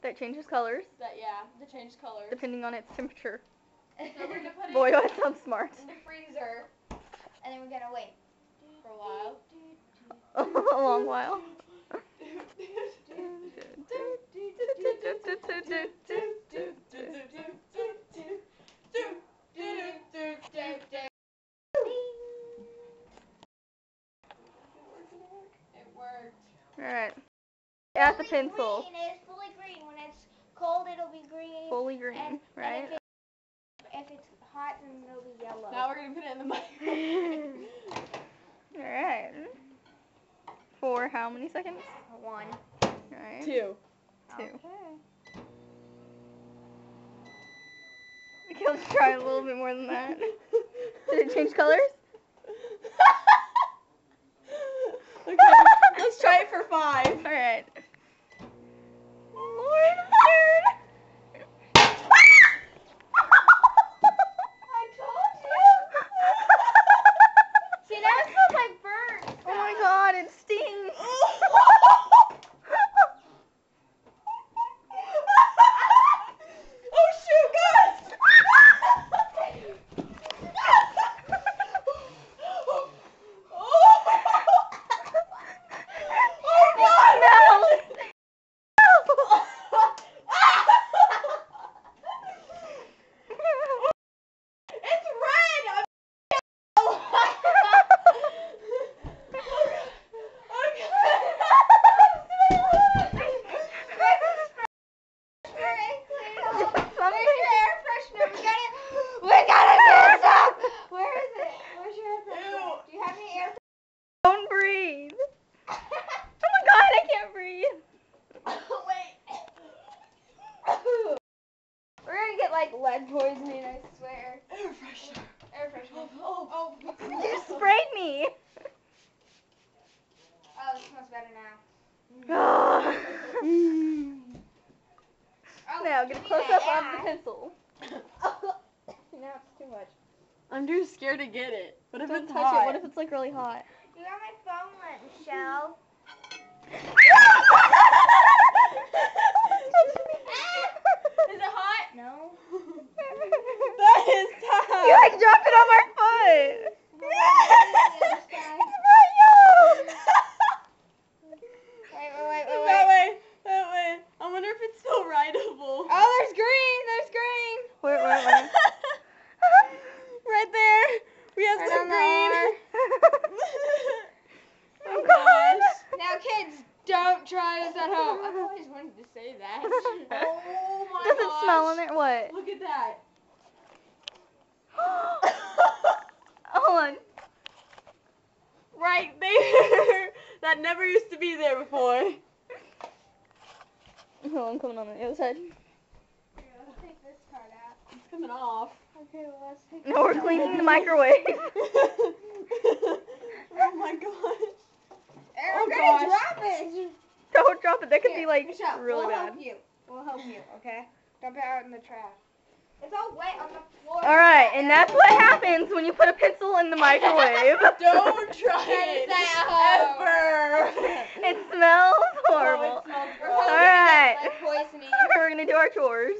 that changes colors. That changes colors. Depending on its temperature. So we're gonna put Boy, it that sounds smart. in the freezer, And then we're gonna wait. for a while. A long while. It worked. Alright. At the pencil. Green. It's fully green. When it's cold, it'll be green. Fully green, And right? if it's hot, then it'll be yellow. Now we're gonna put it in the microwave. Alright. For how many seconds? 1. Alright. 2. 2. Okay. Okay, let's try a little bit more than that. Did it change colors? Okay, let's try it for 5. Alright. Lord, I'm scared. I told you. See, now it smells like burnt. Oh my god, it stings. Oh shoot, guys! Don't breathe. Oh my god, I can't breathe. We're gonna get like lead poisoning, I swear. Air freshener. Air freshener. Oh. You sprayed me. Oh, it smells better now. Oh, Now, get a give me close that up of the ass. pencil. Now it's too much. I'm too scared to get it. What if Don't it's touch hot? it. What if it's like really hot? You got my phone lit, Michelle. Is it hot? No. That is tough. You like dropped it on my foot. Wait. That way. I wonder if it's still rideable. Oh, there's green. Where? Right there. We have Right some on the green. Oh god. Now, kids, don't try this at home. I've always wanted to say that. Oh my Does it gosh. smell in there? What? Look at that. Hold on. Right there. That never used to be there before. Hold on, I'm coming on the other side. Let's take this part out. It's coming off. Okay, well, let's take No, we're cleaning the microwave. Oh my gosh. We're Oh, gonna gosh. drop it. Don't drop it. That could be Here, like Michelle, really we'll bad. help you. We'll help you, okay? Dump it out in the trash. It's all wet on the floor. Alright, and that's what happens when you put a pencil in the microwave. Don't try it that ever. It smells Oh, horrible. it smells We're gross. probably Alright. gonna get lead poisoning. We're gonna do our chores.